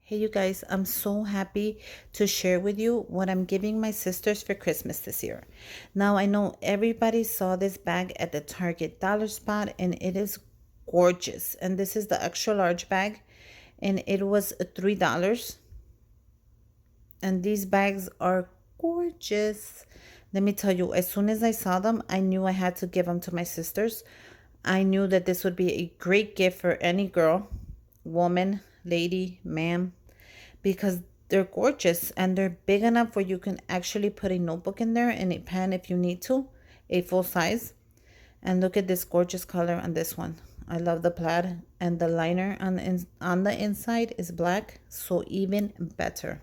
Hey, you guys, I'm so happy to share with you what I'm giving my sisters for Christmas this year. Now, I know everybody saw this bag at the Target dollar spot, and it is gorgeous. And this is the extra large bag, and it was $3. And these bags are gorgeous. Let me tell you, as soon as I saw them, I knew I had to give them to my sisters. I knew that this would be a great gift for any girl, woman, lady, ma'am, because they're gorgeous and they're big enough where you can actually put a notebook in there and a pen if you need to, a full size. And look at this gorgeous color on this one. I love the plaid, and the liner on the inside is black, so even better.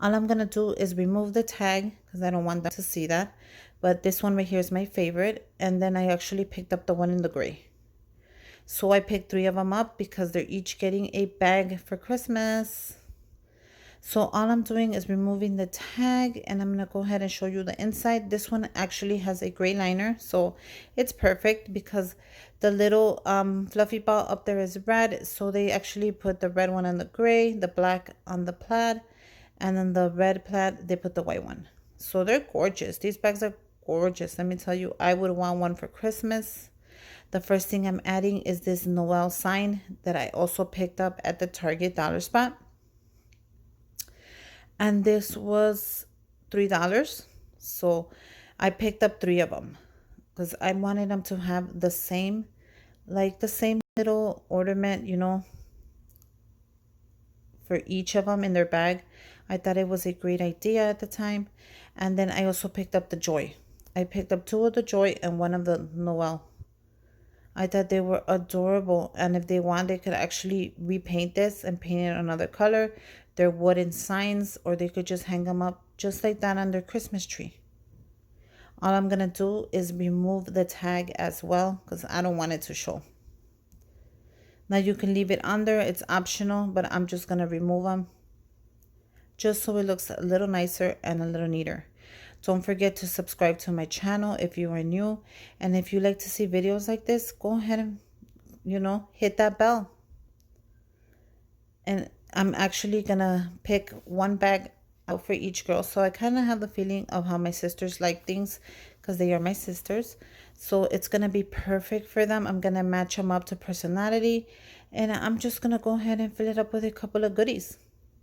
All I'm gonna do is remove the tag because I don't want them to see that. But this one right here is my favorite, and then I actually picked up the one in the gray. So I picked 3 of them up because they're each getting a bag for Christmas. So all I'm doing is removing the tag, and I'm going to go ahead and show you the inside. This one actually has a gray liner, so it's perfect because the little fluffy ball up there is red. So they actually put the red one on the gray, the black on the plaid, and then the red plaid, they put the white one. So they're gorgeous. These bags are gorgeous. Let me tell you, I would want one for Christmas. The first thing I'm adding is this Noel sign that I also picked up at the Target dollar spot. And this was $3. So I picked up 3 of them because I wanted them to have the same, like the same little ornament, for each of them in their bag. I thought it was a great idea at the time. And then I also picked up the Joy. I picked up 2 of the Joy and 1 of the Noel. I thought they were adorable, and if they want, they could actually repaint this and paint it another color. They're wooden signs, or they could just hang them up just like that on their Christmas tree. All I'm going to do is remove the tag as well because I don't want it to show. Now you can leave it under, it's optional, but I'm just going to remove them just so it looks a little nicer and a little neater. Don't forget to subscribe to my channel if you are new. And if you like to see videos like this, go ahead and, hit that bell. And I'm actually going to pick one bag out for each girl. So I kind of have the feeling of how my sisters like things because they are my sisters. So it's going to be perfect for them. I'm going to match them up to personality. And I'm just going to go ahead and fill it up with a couple of goodies.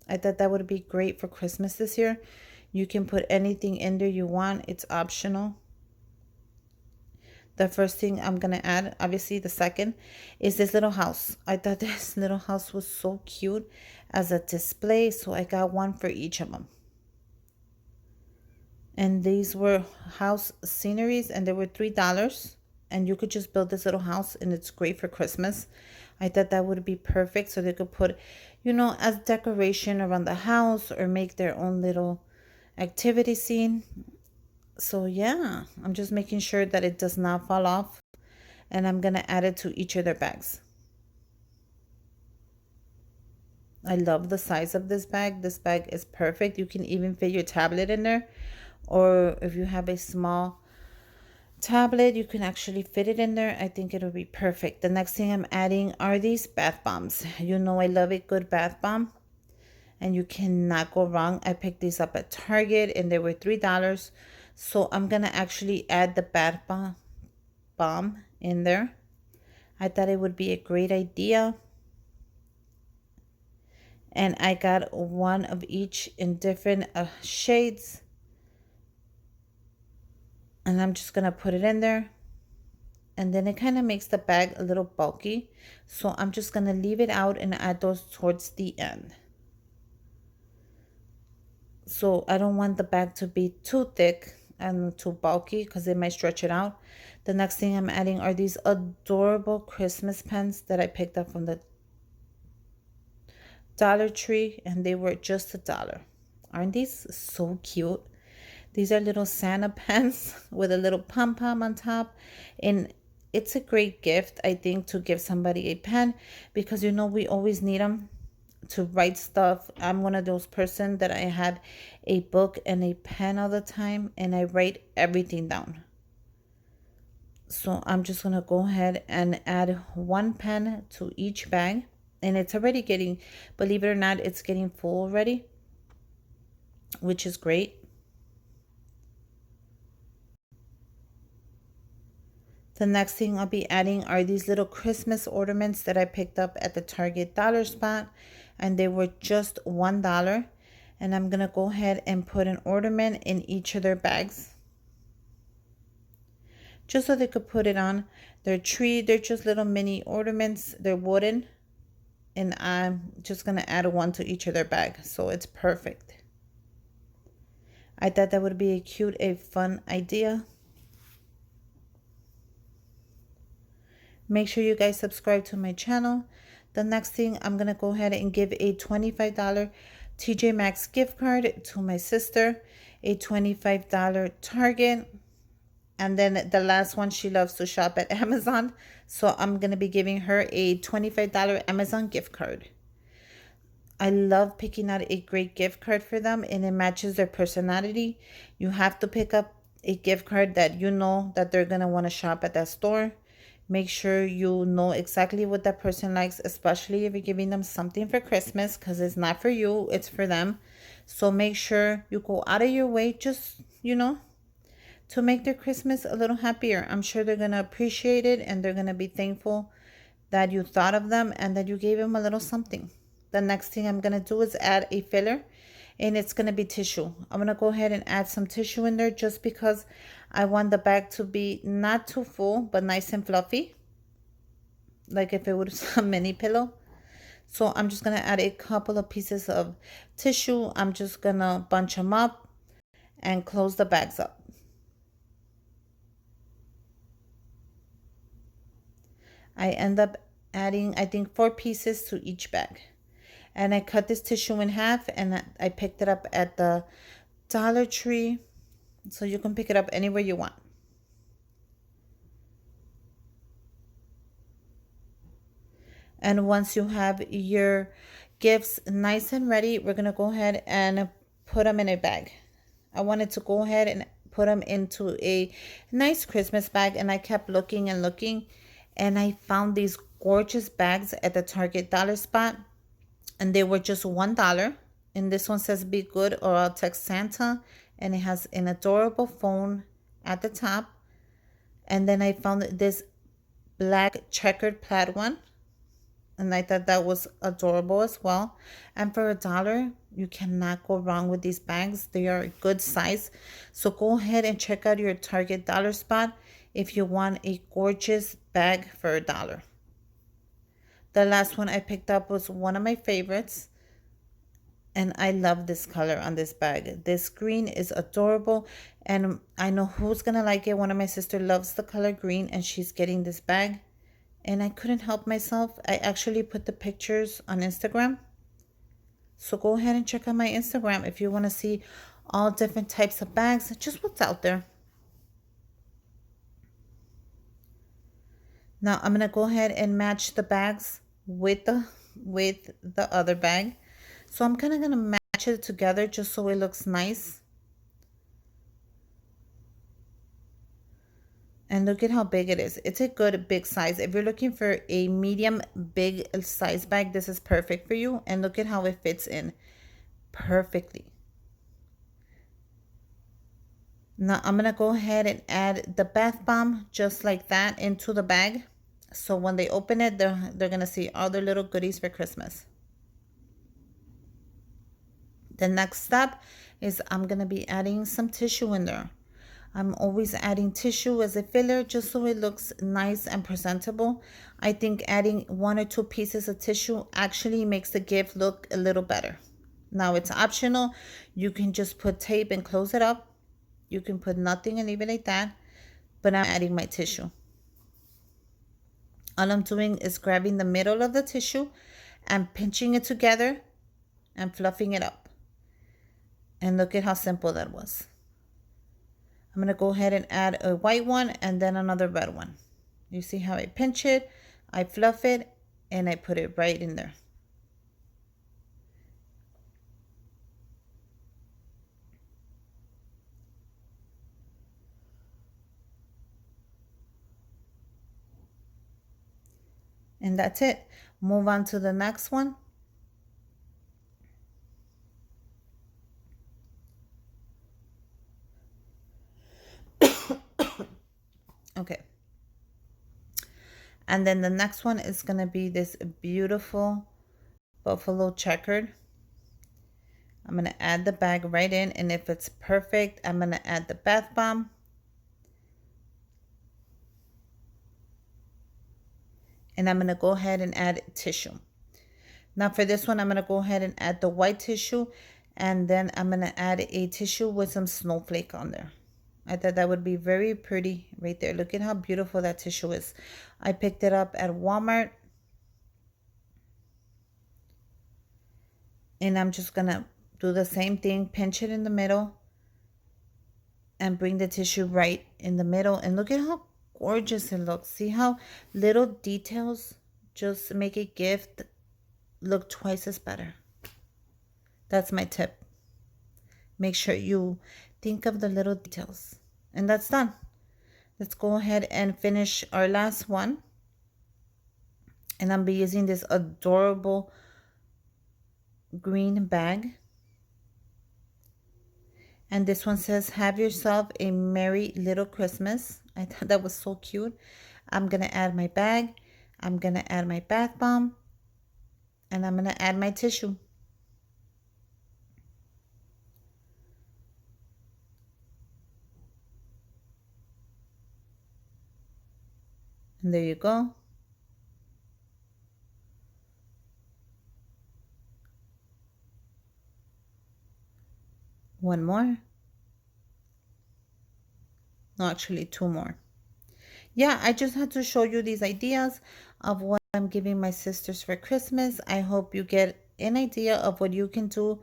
I thought that would be great for Christmas this year. You can put anything in there you want. It's optional. The first thing I'm going to add, obviously the second, is this little house. I thought this little house was so cute as a display. So I got one for each of them. And these were house sceneries, and they were $3. And you could just build this little house, and it's great for Christmas. I thought that would be perfect. So they could put, as decoration around the house or make their own little activity scene. So yeah, I'm just making sure that it does not fall off, and I'm gonna add it to each of their bags. I love the size of this bag. This bag is perfect. You can even fit your tablet in there, or if you have a small tablet, you can actually fit it in there. I think it'll be perfect. The next thing I'm adding are these bath bombs. I love a good bath bomb, and you cannot go wrong. I picked these up at Target, and they were $3. So I'm going to actually add the bath bomb in there. I thought it would be a great idea. And I got one of each in different shades. And I'm just going to put it in there. And then it kind of makes the bag a little bulky. So I'm just going to leave it out and add those towards the end. So I don't want the bag to be too thick and too bulky because it might stretch it out. The next thing I'm adding are these adorable Christmas pens that I picked up from the Dollar Tree, and they were just $1. Aren't these so cute? These are little Santa pens with a little pom-pom on top, and it's a great gift, I think, to give somebody a pen because we always need them to write stuff. I'm one of those person that I have a book and a pen all the time, and I write everything down. So I'm just gonna go ahead and add one pen to each bag, And it's already getting, believe it or not, it's getting full already, which is great. The next thing I'll be adding are these little Christmas ornaments that I picked up at the Target dollar spot, and they were just $1. And I'm gonna go ahead and put an ornament in each of their bags, just so they could put it on their tree. They're just little mini ornaments. They're wooden, and I'm just gonna add one to each of their bag, so it's perfect. I thought that would be a cute, a fun idea. Make sure you guys subscribe to my channel. The next thing, I'm gonna go ahead and give a $25 TJ Maxx gift card to my sister, a $25 Target, and then the last one, she loves to shop at Amazon, so I'm gonna be giving her a $25 Amazon gift card. I love picking out a great gift card for them, and it matches their personality. You have to pick up a gift card that you know that they're gonna want to shop at that store. Make sure you know exactly what that person likes, especially if you're giving them something for Christmas, because it's not for you, it's for them. So make sure you go out of your way, just, to make their Christmas a little happier. I'm sure they're gonna appreciate it, and they're gonna be thankful that you thought of them and that you gave them a little something. The next thing I'm gonna do is add a filler, and it's gonna be tissue. I'm gonna go ahead and add some tissue in there, just because I want the bag to be not too full but nice and fluffy, like if it was a mini pillow. So I'm just gonna add a couple of pieces of tissue. I'm just gonna bunch them up and close the bags up. I end up adding, I think, 4 pieces to each bag. And I cut this tissue in half, and I picked it up at the Dollar Tree. So you can pick it up anywhere you want. And once you have your gifts nice and ready, we're going to go ahead and put them in a bag. I wanted to go ahead and put them into a nice Christmas bag, and I kept looking and looking, and I found these gorgeous bags at the Target dollar spot, and they were just $1. And this one says "Be Good or I'll Text Santa," and it has an adorable phone at the top. And then I found this black checkered plaid one, and I thought that was adorable as well. And for $1, you cannot go wrong with these bags. They are a good size. So go ahead and check out your Target dollar spot if you want a gorgeous bag for $1. The last one I picked up was one of my favorites, and I love this color on this bag. This green is adorable, and I know who's gonna like it. One of my sister loves the color green, and she's getting this bag, and I couldn't help myself. I actually put the pictures on Instagram, so go ahead and check out my Instagram if you want to see all different types of bags, just what's out there. Now I'm gonna go ahead and match the bags with the other bag. So I'm kind of gonna match it together just so it looks nice. And look at how big it is. It's a good big size. If you're looking for a medium big size bag, this is perfect for you. And look at how it fits in perfectly. Now I'm gonna go ahead and add the bath bomb just like that into the bag. So when they open it, they're gonna see all their little goodies for Christmas. The next step is I'm gonna be adding some tissue in there. I'm always adding tissue as a filler just so it looks nice and presentable. I think adding 1 or 2 pieces of tissue actually makes the gift look a little better. Now it's optional. You can just put tape and close it up. You can put nothing and leave it like that, but I'm adding my tissue. All I'm doing is grabbing the middle of the tissue and pinching it together and fluffing it up. And look at how simple that was. I'm going to go ahead and add a white one and then another red one. You see how I pinch it, I fluff it, and I put it right in there. And that's it. move on to the next one. Okay. And then the next one is going to be this beautiful buffalo checkered. I'm going to add the bag right in, and if it's perfect, I'm going to add the bath bomb. And I'm going to go ahead and add tissue. Now for this one, I'm going to go ahead and add the white tissue, and then I'm going to add a tissue with some snowflake on there. I thought that would be very pretty right there. Look at how beautiful that tissue is. I picked it up at Walmart. And I'm just going to do the same thing. Pinch it in the middle. And bring the tissue right in the middle. And look at how gorgeous it looks. See how little details just make a gift look twice as better. That's my tip. Make sure you think of the little details. And that's done. Let's go ahead and finish our last one. And I'll be using this adorable green bag. And this one says, have yourself a merry little Christmas. I thought that was so cute. I'm going to add my bag. I'm going to add my bath bomb. And I'm going to add my tissue. And there you go. One more. No, actually two more. Yeah, I just had to show you these ideas of what I'm giving my sisters for Christmas. I hope you get an idea of what you can do.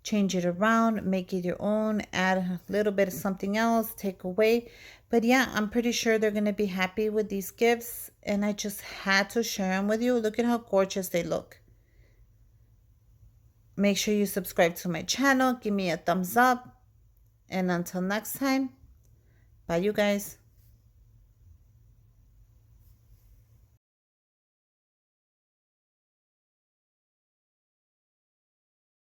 Change it around, make it your own, add a little bit of something else, take away. But yeah, I'm pretty sure they're going to be happy with these gifts. And I just had to share them with you. Look at how gorgeous they look. Make sure you subscribe to my channel. Give me a thumbs up. And until next time, bye you guys.